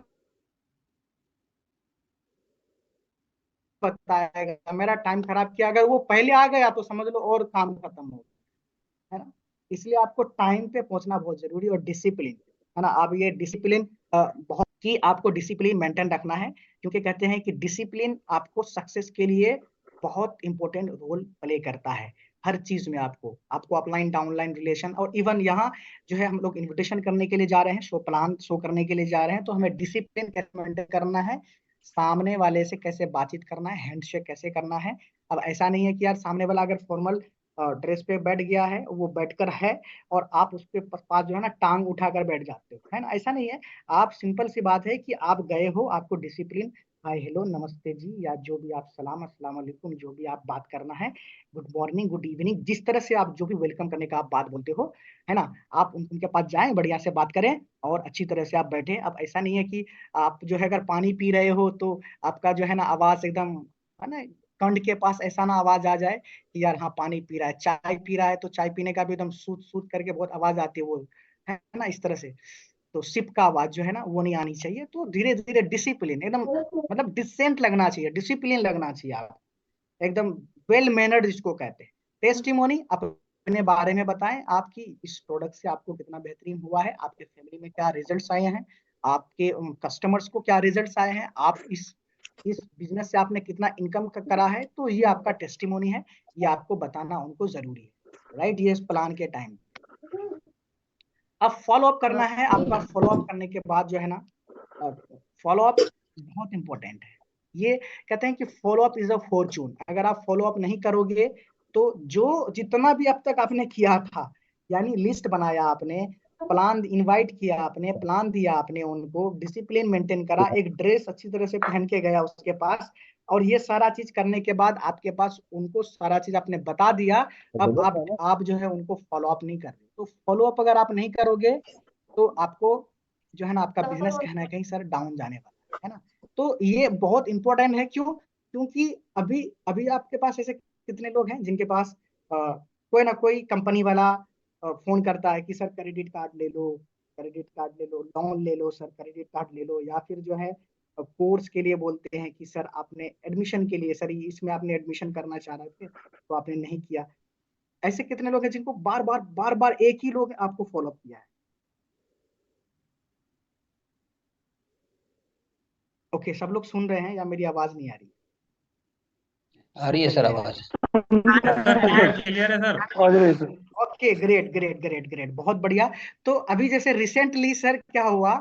बताएगा, मेरा टाइम खराब किया। अगर वो पहले आ गया तो समझ लो और काम खत्म हो गया, है ना। इसलिए आपको टाइम पे पहुंचना बहुत जरूरी और डिसिप्लिन, है ना। आप ये डिसिप्लिन बहुत की आपको डिसिप्लिन मेंटेन रखना है, क्योंकि कहते हैं कि डिसिप्लिन आपको सक्सेस के लिए बहुत इंपॉर्टेंट रोल प्ले करता है हर चीज में। आपको आपको अपलाइन डाउनलाइन रिलेशन, और इवन यहाँ जो है हम लोग इनविटेशन करने के लिए जा रहे हैं, शो प्लान शो करने के लिए जा रहे हैं, तो हमें डिसिप्लिन कैसे मेंटेन करना है, सामने वाले से कैसे बातचीत करना है, हैंडशेक कैसे करना है। अब ऐसा नहीं है कि यार सामने वाला अगर फॉर्मल ड्रेस पे बैठ गया है, वो बैठकर है, और आप उसके पास जो है ना टांग उठाकर बैठ जाते हो, है ना, ऐसा नहीं है। आप सिंपल सी बात है कि आप गए हो, आपको डिसिप्लिन हाय हेलो नमस्ते जी, या जो भी आप सलाम अस्सलाम वालेकुम जो भी आप बात करना है, गुड मॉर्निंग गुड इवनिंग, जिस तरह से आप जो भी वेलकम करने का आप बात बोलते हो, है ना, आप उनके पास जाएं, बढ़िया से बात करें और अच्छी तरह से आप बैठे। अब ऐसा नहीं है कि आप जो है अगर पानी पी रहे हो तो आपका जो है ना आवाज एकदम, है ना, कंठ के पास ऐसा ना आवाज आ जाए कि यार हाँ पानी पी रहा है। चाय पी रहा है तो चाय पीने का भी एकदम सूत सूत करके बहुत आवाज आती है, वो है ना, इस तरह से। तो सिप का आवाज जो है ना वो नहीं आनी चाहिए। तो धीरे धीरे डिसिप्लिन एकदम, मतलब डिसेंट लगना चाहिए, डिसिप्लिन लगना चाहिए आप एकदम, वेल मैनर्ड जिसको कहते हैं। टेस्टिमोनी अपने बारे में बताएं, आपकी इस प्रोडक्ट से आपको कितना बेहतरीन हुआ है, आपके फैमिली में क्या रिजल्ट्स आए हैं, आपके कस्टमर्स को क्या रिजल्ट्स आए हैं, आप इस बिजनेस से आपने कितना इनकम करा है, तो ये आपका टेस्टिमोनी है, ये आपको बताना उनको जरूरी है, राइट। ये इस प्लान के टाइम अब फॉलो अप करना है आपका। फॉलो अप करने के बाद जो है ना, फॉलो अप बहुत इंपॉर्टेंट है। ये कहते हैं कि follow up is a Fortune. अगर आप फॉलो अप नहीं करोगे तो जो जितना भी अब तक आपने किया था, यानी लिस्ट बनाया आपने, प्लान इनवाइट किया आपने, प्लान दिया आपने उनको, डिसिप्लिन मेंटेन करा, एक ड्रेस अच्छी तरह से पहन के गया उसके पास, और ये सारा चीज करने के बाद आपके पास उनको सारा चीज आपने बता दिया। अब आप जो है उनको फॉलो अप नहीं कर रहे, तो फॉलो अप अगर आप नहीं करोगे तो आपको जो है ना आपका बिजनेस कहीं ना कहीं सर डाउन जाने वाला है ना। तो ये बहुत इंपॉर्टेंट है। क्यों? क्योंकि अभी अभी आपके पास ऐसे कितने लोग हैं जिनके पास कोई ना कोई कंपनी वाला फोन करता है कि सर क्रेडिट कार्ड ले लो, क्रेडिट कार्ड ले लो, लोन ले लो सर, क्रेडिट कार्ड ले लो, या फिर जो है कोर्स के लिए बोलते हैं कि सर आपने एडमिशन के लिए, सर इसमें आपने एडमिशन करना चाह रहे थे तो आपने नहीं किया। ऐसे कितने लोग हैं जिनको बार बार एक ही लोग आपको फॉलो अप किया है। ओके, सब लोग सुन रहे हैं या मेरी आवाज नहीं आ रही?
आ रही है सर आवाज।
क्लियर है sir.
Okay, great great great great, बहुत बढ़िया। तो अभी जैसे रिसेंटली सर क्या हुआ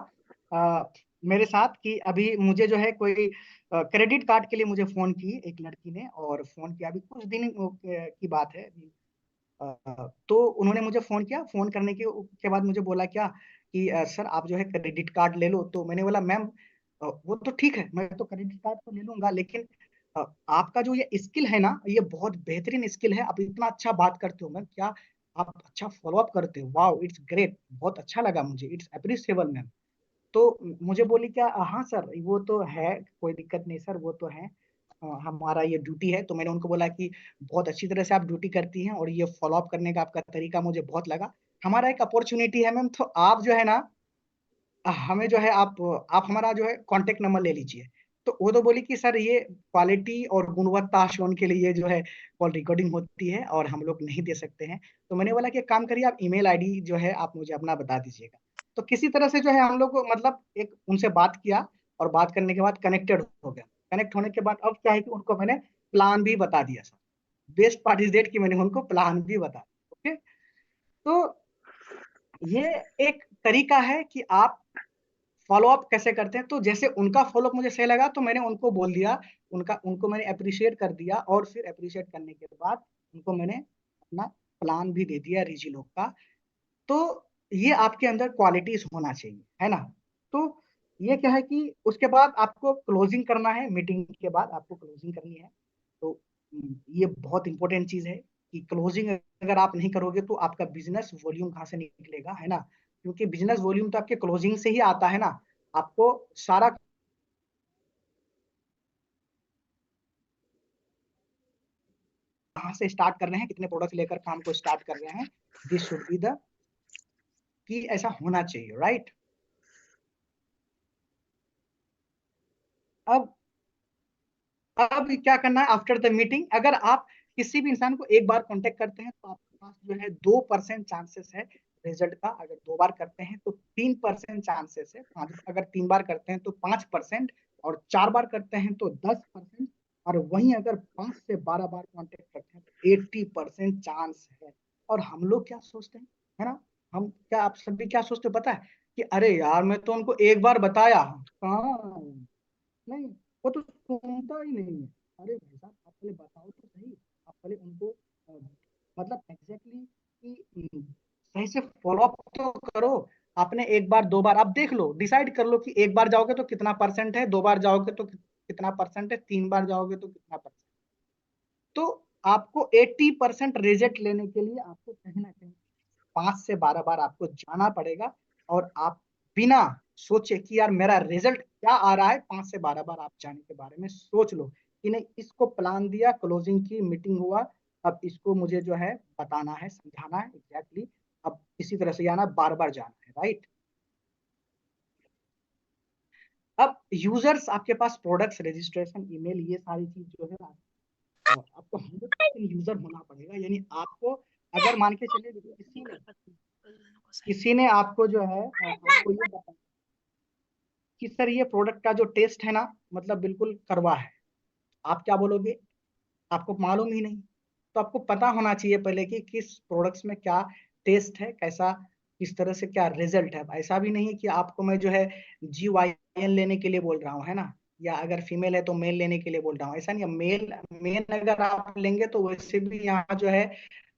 मेरे साथ कि अभी मुझे जो है कोई क्रेडिट कार्ड के लिए मुझे फोन की एक लड़की ने, और फोन किया अभी कुछ दिन की बात है अभी। तो उन्होंने मुझे फोन किया, फोन करने के बाद मुझे बोला क्या कि सर आप जो है क्रेडिट कार्ड ले लो। तो मैंने बोला मैम वो तो ठीक है, मैं तो क्रेडिट कार्ड तो ले लूंगा, लेकिन आपका जो ये स्किल है ना, ये बहुत बेहतरीन स्किल है, आप इतना अच्छा बात करते हो मैम, क्या आप अच्छा फॉलो अप करते हो, वाओ इट्स ग्रेट, बहुत अच्छा लगा मुझे, इट्स अप्रिशिएबल मैम। तो मुझे बोली क्या, हाँ सर वो तो है, कोई दिक्कत नहीं सर, वो तो है, हमारा ये ड्यूटी है। तो मैंने उनको बोला कि बहुत अच्छी तरह से आप ड्यूटी करती हैं, और ये फॉलो अप करने का आपका तरीका मुझे बहुत लगा, हमारा एक अपॉर्चुनिटी है मैम, तो आप जो है ना हमें जो है आप हमारा जो है कांटेक्ट नंबर ले लीजिए। तो वो तो बोली कि सर ये क्वालिटी और गुणवत्ता शोन के लिए जो है कॉल रिकॉर्डिंग होती है और हम लोग नहीं दे सकते हैं। तो मैंने बोला कि एक काम करिए, आप ईमेल आईडी जो है आप मुझे अपना बता दीजिएगा। तो किसी तरह से जो है हम लोग को मतलब एक उनसे बात किया, और बात करने के बाद कनेक्टेड हो गया। कनेक्ट होने के बाद अब क्या है कि उनको मैंने प्लान भी बता दिया sir. Best part is that कि मैंने उनको प्लान भी बता दिया। ओके, तो ये एक तरीका है कि आप फॉलो अप कैसे करते हैं। तो जैसे उनका फॉलो अप मुझे सही लगा तो मैंने उनको बोल दिया, उनका उनको मैंने अप्रिशिएट कर दिया, और फिर अप्रिशिएट करने के बाद उनको मैंने अपना प्लान भी दे दिया रीजी लोग का। तो ये आपके अंदर क्वालिटीज होना चाहिए, है ना। तो ये क्या है कि उसके बाद आपको क्लोजिंग करना है, मीटिंग के बाद आपको क्लोजिंग करनी है। तो ये बहुत इंपॉर्टेंट चीज है कि क्लोजिंग अगर आप नहीं करोगे तो आपका बिजनेस वॉल्यूम कहाँ से निकलेगा, है ना। क्योंकि बिजनेस वॉल्यूम तो आपके क्लोजिंग से ही आता है ना। आपको सारा कहाँ से स्टार्ट कर रहे हैं, कितने प्रोडक्ट लेकर काम को स्टार्ट कर रहे हैं, दिस शुड बी द कि ऐसा होना चाहिए, राइट। अब अब क्या करना है आफ्टर द मीटिंग, अगर आप किसी भी इंसान को एक बार कांटेक्ट करते हैं तो आप पास जो है 2% चांसेस है रिजल्ट का। अगर 2 बार करते हैं तो 3% चांसेस है, अगर 3 बार करते हैं तो 5%, और 4 बार करते हैं तो 10%, और वहीं अगर 5 से 12 बार कांटेक्ट करते हैं तो 80% चांस है। और हम लोग क्या सोचते हैं, है ना, हम क्या, आप सभी क्या सोचते हो पता है, कि अरे यार मैं तो उनको एक बार बताया, कहाँ, नहीं, वो तो सुनता ही नहीं है। अरे भाई साहब, आप पहले बताओ तो सही, आप पहले उनको मतलब एग्जैक्टली कि सही से फॉलो अप तो करो। आपने एक बार 2 बार आप देख लो, डिसाइड कर लो कि एक बार जाओगे तो कितना परसेंट है, 2 बार जाओगे तो कितना परसेंट है, 3 बार जाओगे तो कितना परसेंट। तो आपको 80% रिजल्ट लेने के लिए आपको कहीं ना कहीं 5 से 12 बार आपको जाना पड़ेगा। और आप बिना सोचे कि यार मेरा रिजल्ट क्या आ रहा है, 5 से 12 बार आप जाने के बारे में सोच लो कि नहीं, इसको प्लान दिया, क्लोजिंग की मीटिंग हुआ, अब इसको मुझे जो है बताना है, समझाना है एग्जैक्टली, अब इसी तरह से जाना, बार बार जाना है, राइट। अब यूजर्स आपके पास, प्रोडक्ट्स, रजिस्ट्रेशन, ईमेल, ये सारी चीज जो है आपको 100% यूजर होना पड़ेगा। यानी आपको, अगर मान के चलिए किसी ने आपको जो है आपको ये बताया कि सर ये प्रोडक्ट का जो टेस्ट है ना, मतलब बिल्कुल करवा है, आप क्या बोलोगे, आपको मालूम ही नहीं। तो आपको पता होना चाहिए पहले कि किस प्रोडक्ट्स में क्या टेस्ट है, कैसा, किस तरह से क्या रिजल्ट है। ऐसा भी नहीं है कि आपको मैं जो है GYN लेने के लिए बोल रहा हूँ, है ना, या अगर फीमेल है तो मेल लेने के लिए बोल रहा हूँ, ऐसा नहीं है। मेल मेल अगर आप लेंगे तो वैसे भी यहाँ जो है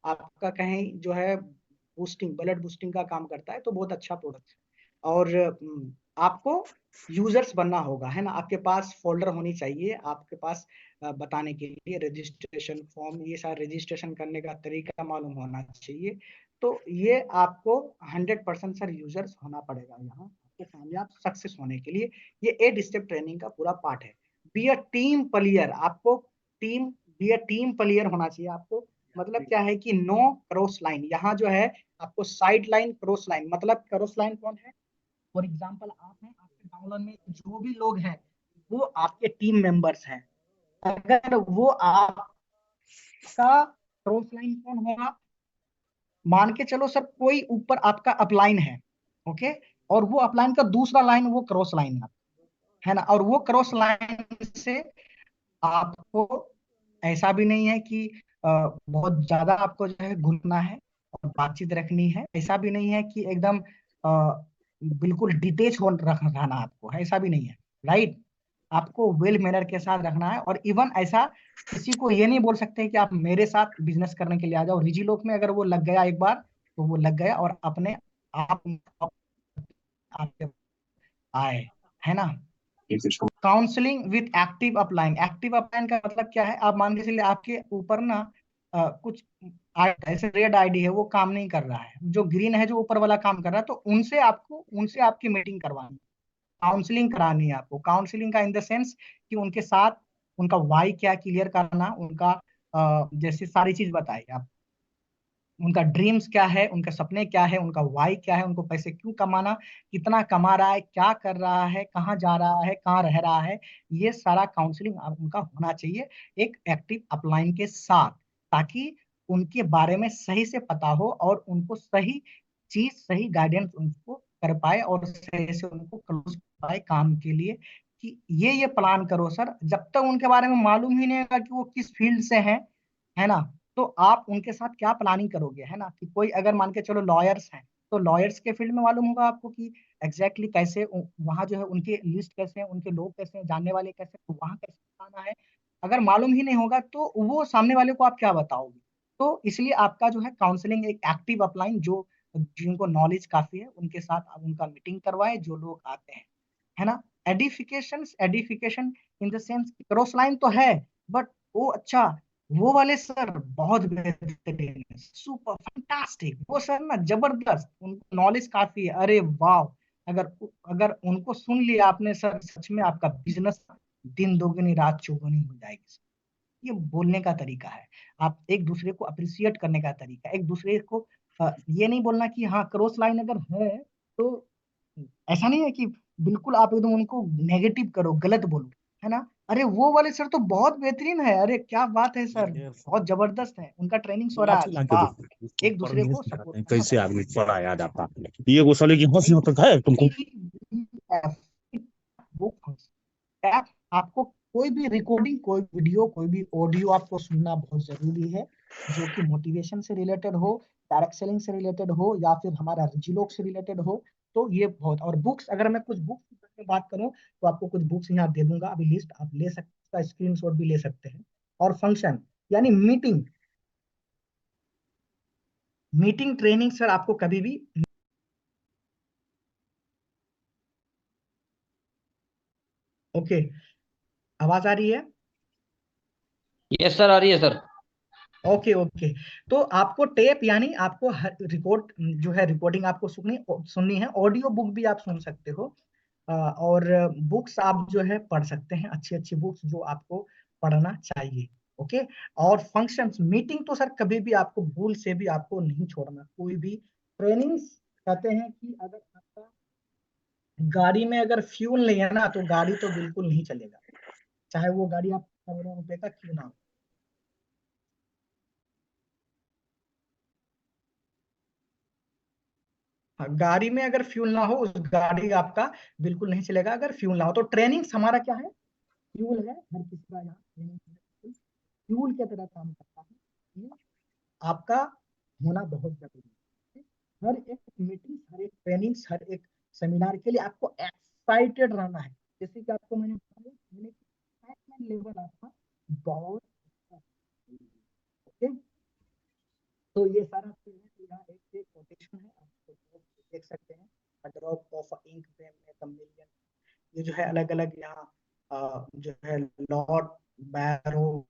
आपका कहीं जो है बूस्टिंग, ब्लड बूस्टिंग का काम करता है, तो बहुत अच्छा प्रोडक्ट है। और आपको यूजर्स बनना होगा, है ना, आपके पास फोल्डर होनी चाहिए, आपके पास बताने के लिए रजिस्ट्रेशन फॉर्म, ये सारा रजिस्ट्रेशन करने का तरीका मालूम होना चाहिए। तो ये आपको 100% सर यूजर्स होना पड़ेगा यहाँ आपको कामयाब सक्सेस होने के लिए। ये 8 स्टेप ट्रेनिंग का पूरा पार्ट है। बी अ टीम प्लेयर, आपको team, be a team player होना चाहिए आपको। मतलब क्या है कि नो क्रॉस लाइन, यहाँ जो है आपको साइड लाइन, क्रॉस लाइन, मतलब क्रॉस लाइन कौन है, फॉर एग्जाम्पल आप हैं, आपके डाउनलोड में जो भी लोग हैं वो आपके टीम मेंबर्स हैं। अगर वो आपका क्रॉस लाइन कौन होगा, मान के चलो सर कोई ऊपर आपका अपलाइन है, ओके, और वो अपलाइन का दूसरा लाइन वो क्रॉस लाइन है ना, और वो क्रॉस लाइन से आपको, ऐसा भी नहीं है कि बहुत ज्यादा आपको जो है घुलना है और बातचीत रखनी है, ऐसा भी नहीं है कि एकदम बिल्कुल डिटेच हो रहना आपको, ऐसा भी नहीं है, राइट। आपको वेल मैनर के साथ रखना है। और इवन ऐसा किसी को ये नहीं बोल सकते कि आप मेरे साथ बिजनेस करने के लिए आ जाओ। रिजी लोक में अगर वो लग गया एक बार तो वो लग गया, और अपने आप आपके आए, है ना। Counselling with active upline, active upline का मतलब क्या है, आप मान के चलिए आपके ऊपर ना कुछ ऐसे रेड आईडी है वो काम नहीं कर रहा है, जो ग्रीन है जो ऊपर वाला काम कर रहा है, तो उनसे आपकी मीटिंग करवानी, काउंसलिंग करानी है आपको। काउंसलिंग का इन द सेंस कि उनके साथ उनका वाई क्या क्लियर करना, उनका जैसे सारी चीज बताई आप, उनका ड्रीम्स क्या है, उनके सपने क्या है, उनका वाई क्या है, उनको पैसे क्यों कमाना, कितना कमा रहा है, क्या कर रहा है, कहाँ जा रहा है, कहाँ रह रहा है, ये सारा काउंसलिंग उनका होना चाहिए एक एक्टिव अपलाइन के साथ, ताकि उनके बारे में सही से पता हो और उनको सही चीज, सही गाइडेंस उनको कर पाए और सही से उनको क्लोज पाए काम के लिए, कि ये प्लान करो सर। जब तक उनके बारे में मालूम ही नहीं होगा कि वो किस फील्ड से हैं, है ना, तो आप उनके साथ क्या प्लानिंग करोगे, है ना। कि कोई अगर मान के चलो लॉयर्स हैं, तो लॉयर्स के फील्ड में मालूम होगा आपको कि एग्जैक्टली कैसे वहां जो है उनके लिस्ट कैसे हैं, उनके लोग कैसे हैं, जानने वाले कैसे, तो वहां कैसे आना है। अगर मालूम ही नहीं होगा तो वो सामने वाले को आप क्या बताओगे। तो इसलिए आपका जो है काउंसलिंग एक एक्टिव अपलाइन, जो जिनको नॉलेज काफी है उनके साथ आप उनका मीटिंग करवाए, जो लोग आते हैं, है ना। Edification, edification in the sense cross line तो है, बट वो अच्छा, वो वाले सर बहुत बेहतरीन है, सुपर फैंटास्टिक, वो सर ना जबरदस्त, उनको नॉलेज काफी है, अरे वाह। अगर अगर उनको सुन लिया आपने सर, सच में आपका बिजनेस दिन दोगुनी रात चौगुनी हो जाएगी। ये बोलने का तरीका है, आप एक दूसरे को अप्रिसिएट करने का तरीका, एक दूसरे को ये नहीं बोलना कि हाँ क्रॉस लाइन अगर है तो, ऐसा नहीं है कि बिल्कुल आप एकदम उनको नेगेटिव करो, गलत बोलो। है ना। अरे वो वाले सर तो बहुत बेहतरीन है, अरे क्या बात है सर, बहुत जबरदस्त है, उनका ट्रेनिंग हो रहा है आज, वाह। एक दूसरे को सपोर्ट करना
कैसे आदमी पढ़ा याद आता ये वो साले की हंसी मतलब है तुमको।
ऐप आपको कोई भी रिकॉर्डिंग, कोई वीडियो, कोई भी ऑडियो आपको सुनना बहुत जरूरी है, जो कि मोटिवेशन से रिलेटेड हो, डायरेक्ट सेलिंग से रिलेटेड हो, या फिर हमारा रिजिलोग से रिलेटेड हो। तो ये बहुत, और बुक्स, अगर मैं कुछ बुक्स की बात करूं तो आपको कुछ बुक्स यहाँ दे दूंगा अभी, लिस्ट आप ले सकते हैं, स्क्रीनशॉट भी ले सकते हैं। और फंक्शन यानी मीटिंग, मीटिंग ट्रेनिंग सर आपको कभी भी, ओके, आवाज आ रही है?
यस सर, आ रही है सर।
Okay okay. तो आपको टेप यानी आपको रिकॉर्ड जो है, रिकॉर्डिंग आपको सुननी सुननी है, ऑडियो बुक भी आप सुन सकते हो। और बुक्स आप जो है पढ़ सकते हैं, अच्छी अच्छी बुक्स जो आपको पढ़ना चाहिए। ओके। और फंक्शंस, मीटिंग तो सर कभी भी आपको भूल से भी आपको नहीं छोड़ना, कोई भी ट्रेनिंग्स कहते हैं कि अगर आपका गाड़ी में अगर फ्यूल नहीं है ना, तो गाड़ी तो बिल्कुल नहीं चलेगा, चाहे वो गाड़ी आप करोड़ों रुपए का क्यों ना हो। हाँ, गाड़ी में अगर फ्यूल ना हो, उस गाड़ी आपका बिल्कुल नहीं चलेगा अगर फ्यूल ना हो। तो ट्रेनिंग्स हमारा क्या है, फ्यूल है, हर किसी का यहाँ ट्रेनिंग फ्यूल की तरह काम करता है। ये आपका होना बहुत जरूरी है। हर एक मीटिंग, हर एक ट्रेनिंग, हर एक सेमिनार के लिए आपको एक्साइटेड रहना है। जैसे कि आपको मैंने बताया, मैंने एक्साइटमेंट लेवल आपका बहुत ओके। तो ये सारा चीज है, तो यहाँ एक कोटेशन है, आप देख सकते हैं, A drop of ink may make a million। ये जो है अलग अलग यहाँ जो है लॉर्ड बैरो,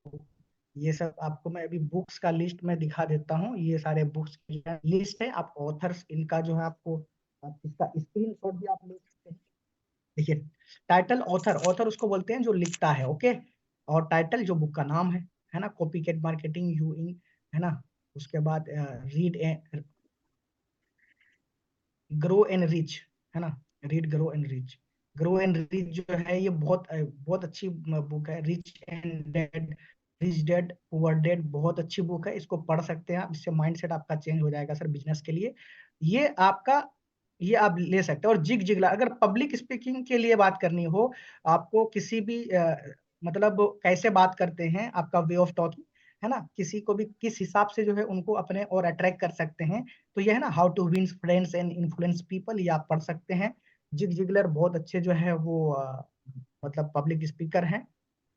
ये सब आपको मैं अभी बुक्स का लिस्ट में दिखा देता हूँ, ये सारे बुक्स की लिस्ट है। आप ऑथर्स इनका जो है आपको, आप इसका स्क्रीनशॉट भी आप ले सकते हैं। देखिए, टाइटल, ऑथर, ऑथर उसको बोलते हैं जो लिखता है, ओके। और टाइटल जो बुक का नाम है ना, copy cat marketing you in, है ना। उसके बाद रीड, ग्रो एंड रिच, है ना, read grow and rich. Grow and rich जो है ये बहुत बहुत अच्छी बुक है। Rich and dead, rich dead poor dead, बहुत अच्छी बुक है, इसको पढ़ सकते हैं आप, इससे माइंडसेट आपका चेंज हो जाएगा सर बिजनेस के लिए। ये आपका, ये आप ले सकते हैं। और जिग जिगला, अगर पब्लिक स्पीकिंग के लिए बात करनी हो, आपको किसी भी मतलब कैसे बात करते हैं, आपका वे ऑफ टॉकिंग, है ना, किसी को भी किस हिसाब से जो है उनको अपने और अट्रैक्ट कर सकते हैं, तो ये है ना, how to win friends and influence people, ये आप पढ़ सकते हैं। जिग जिगलर बहुत अच्छे जो है वो मतलब पब्लिक स्पीकर हैं,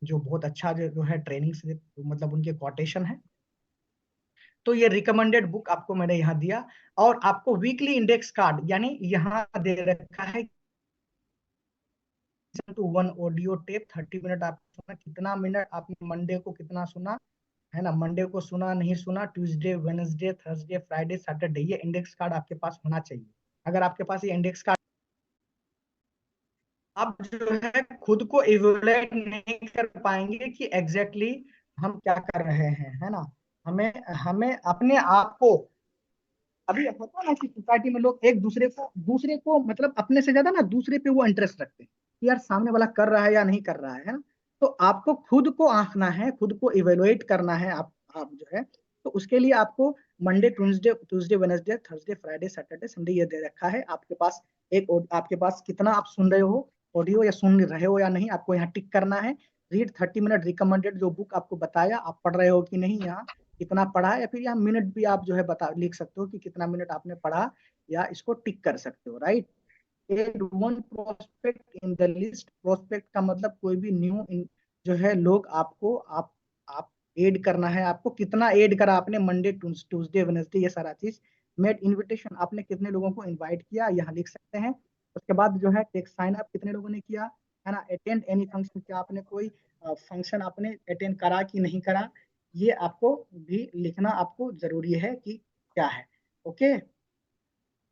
जो बहुत अच्छा जो है ट्रेनिंग से, मतलब उनके कोटेशन है। तो ये रिकमेंडेड बुक आपको मैंने यहाँ दिया। और आपको वीकली इंडेक्स कार्ड, यानी यहाँ दे रखा है two one audio tape 30 minute आप सुना, कितना मिनट आपने मंडे को कितना सुना, है ना, मंडे को सुना नहीं सुना, Tuesday Wednesday Thursday Friday Saturday, ये इंडेक्स कार्ड आपके पास होना चाहिए। अगर आपके पास ये इंडेक्स कार्ड, आप जो है खुद को इवेलुएट नहीं कर पाएंगे कि एग्जैक्टली exactly हम क्या कर रहे हैं, है ना। हमें हमें अपने आप को, अभी होता है ना कि सोसाइटी में लोग एक दूसरे को मतलब अपने से ज्यादा ना दूसरे पे वो इंटरेस्ट रखते हैं कि यार सामने वाला कर रहा है या नहीं कर रहा है ना। तो आपको खुद को आंकना है, खुद को इवेलुएट करना है, आप जो है, तो उसके लिए आपको Monday Tuesday Tuesday Wednesday Thursday Friday Saturday Sunday ये दे रखा है आपके पास। आपके पास कितना आप सुन रहे हो ऑडियो, या सुन रहे हो या नहीं, आपको यहाँ टिक करना है। रीड 30 मिनट रिकमेंडेड, जो बुक आपको बताया आप पढ़ रहे हो कि नहीं, यहाँ कितना पढ़ा, या फिर यहाँ मिनट भी आप जो है बता लिख सकते हो कि कितना मिनट आपने पढ़ा, या इसको टिक कर सकते हो, right. Add one prospect in the list, prospect का मतलब कोई भी न्यू जो है लोग आपको, आप ऐड करना है, आपको कितना ऐड करा आपने, मंडे ट्यूसडे वेडनेसडे, ये सारा चीज। मेड इनविटेशन, आपने कितने लोगों को इनवाइट किया, यहाँ लिख सकते हैं। उसके बाद जो है टेक साइन अप, कितने लोगों ने किया, है ना। अटेंड एनी फंक्शन, क्या आपने कोई फंक्शन आपने अटेंड करा कि नहीं करा, ये आपको भी लिखना आपको जरूरी है कि क्या है, ओके।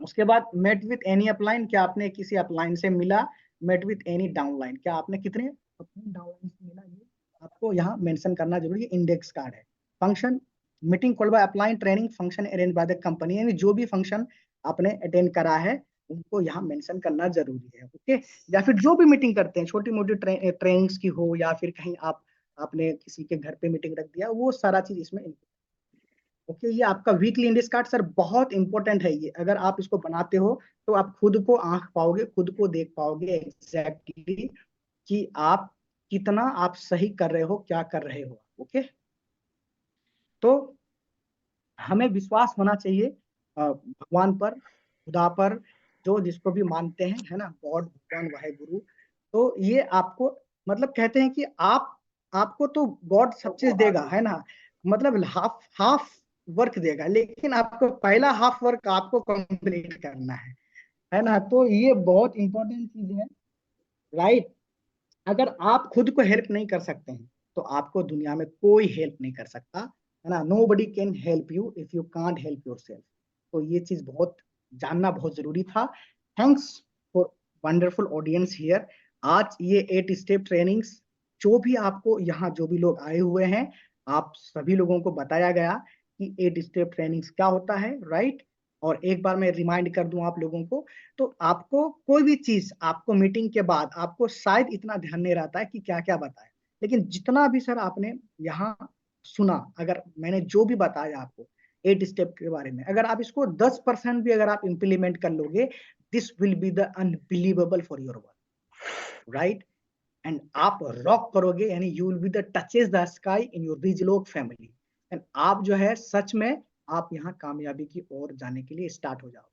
उसके बाद मेट विथ एनी अपलाइन, क्या आपने किसी अपलाइन से मिला। मेट विथ एनी डाउनलाइन, क्या आपने कितने अपने डाउनलाइन से मिला, ये आपको यहाँ मेंशन करना जरूरी है, इंडेक्स कार्ड है। Function, meeting called by upline training function arrange by the company, यानी जो भी फंक्शन आपने अटेंड करा है उनको यहाँ मेंशन करना जरूरी है। ओके, या फिर जो भी मीटिंग करते हैं, छोटी मोटी ट्रेनिंग्स की हो या फिर कहीं आपने किसी के घर पे मीटिंग रख दिया, वो सारा चीज इसमें। ओके, ये आपका वीकली इंडेक्स कार्ड सर बहुत इंपॉर्टेंट है। ये अगर आप इसको बनाते हो तो आप खुद को आंक पाओगे, खुद को देख पाओगे एग्जैक्टली कि आप कितना आप सही कर रहे हो, क्या कर रहे हो। ओके, तो हमें विश्वास होना चाहिए भगवान पर, खुदा पर, जो जिसको भी मानते हैं, है ना, गॉड, भगवान, वाहे गुरु। तो ये आपको मतलब कहते हैं कि आपको तो गॉड सब चीज देगा, है ना, मतलब हाफ हाफ वर्क देगा, लेकिन आपको पहला हाफ वर्क आपको कंप्लीट करना है ना। तो ये बहुत इंपॉर्टेंट चीज है, राइट। अगर आप खुद को हेल्प नहीं कर सकते हैं तो आपको दुनिया में कोई हेल्प नहीं कर सकता, है ना। Nobody can help you if you can't help yourself. तो ये चीज बहुत जानना बहुत जरूरी था। Thanks for wonderful audience here. आज ये 8 स्टेप ट्रेनिंग्स जो भी आपको यहाँ जो भी लोग आए हुए हैं, आप सभी लोगों को बताया गया कि 8 स्टेप ट्रेनिंग्स क्या होता है, राइट। और एक बार मैं रिमाइंड कर दूं आप लोगों को, तो आपको कोई भी चीज आपको मीटिंग के बाद आपको शायद इतना ध्यान नहीं रहता है कि क्या क्या बताया, लेकिन जितना भी सर आपने यहाँ सुना, अगर मैंने जो भी बताया आपको 8 स्टेप के बारे में, अगर आप इसको 10% भी अगर आप इम्प्लीमेंट कर लोगे, this will be the unbelievable for your work, right. And आप रॉक करोगे, यानी you will be the touches the sky in your Rijlok family. And आप जो है सच में आप यहाँ कामयाबी की ओर जाने के लिए स्टार्ट हो जाओ।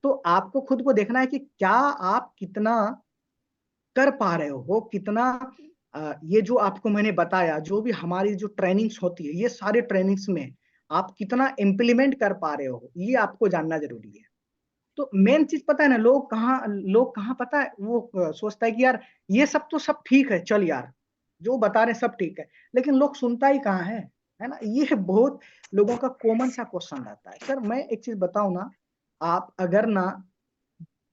तो आपको खुद को देखना है कि क्या आप कितना कर पा रहे हो, कितना ये जो आपको मैंने बताया, जो भी हमारी जो ट्रेनिंग्स होती है, ये सारे ट्रेनिंग्स में आप कितना इम्प्लीमेंट कर पा रहे हो, ये आपको जानना जरूरी है। तो मेन चीज पता है ना, लोग कहाँ पता है, वो सोचता है कि यार ये सब तो सब ठीक है, चल यार जो बता रहे सब ठीक है, लेकिन लोग सुनता ही कहाँ है ना। ये बहुत लोगों का कॉमन सा क्वेश्चन रहता है। सर मैं एक चीज बताऊं ना, आप अगर ना,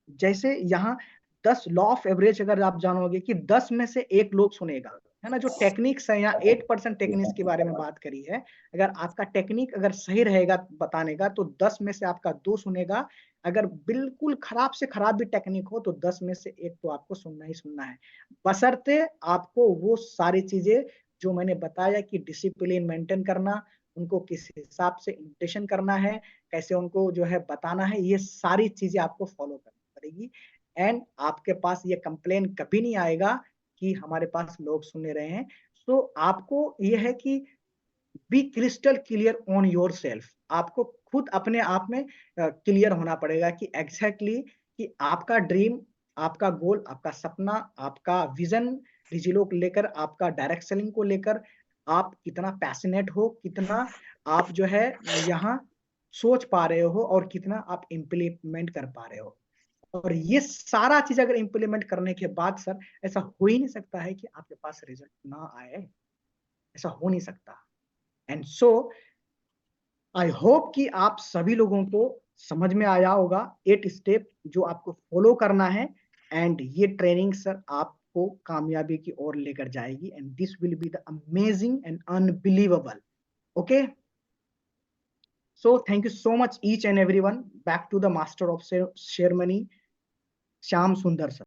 जैसे यहाँ 10 लॉ ऑफ एवरेज अगर आप जानोगे कि 10 में से एक लोग सुनेगा, है ना। जो टेक्निक्स है, यहाँ 8% टेक्निक्स के बारे में बात करी है। अगर आपका टेक्निक अगर सही रहेगा बताने का, तो 10 में से आपका 2 सुनेगा। अगर बिल्कुल खराब से खराब भी टेक्निक हो तो 10 में से एक तो आपको सुनना ही सुनना है, बशर्ते आपको वो सारी चीजें जो मैंने बताया कि डिसिप्लिन मेंटेन करना, उनको किस हिसाब से इमिटेशन करना है, कैसे उनको जो है बताना है, ये सारी चीजें आपको फॉलो करनी पड़ेगी। एंड आपके पास ये कंप्लेन कभी नहीं आएगा कि हमारे पास लोग सुन रहे हैं। सो आपको ये है कि B crystal clear on your self. आपको खुद अपने आप में क्लियर होना पड़ेगा कि एग्जैक्टली कि आपका ड्रीम, आपका गोल, आपका सपना, आपका विजन डिजिलो को लेकर, आपका डायरेक्ट सेलिंग को लेकर आप कितना पैशनेट हो, कितना आप जो है यहाँ सोच पा रहे हो, और कितना आप इम्प्लीमेंट कर पा रहे हो। और ये सारा चीज अगर इम्प्लीमेंट करने के बाद सर, ऐसा हो ही नहीं सकता है कि आपके पास रिजल्ट ना आए, ऐसा हो नहीं सकता। एंड सो आई होप कि आप सभी लोगों को समझ में आया होगा 8 स्टेप जो आपको फॉलो करना है। एंड ये ट्रेनिंग सर आपको कामयाबी की ओर लेकर जाएगी, and this will be the amazing and unbelievable. Okay, so thank you so much each and everyone. Back to the master of ceremony, Shyam Sundar sir.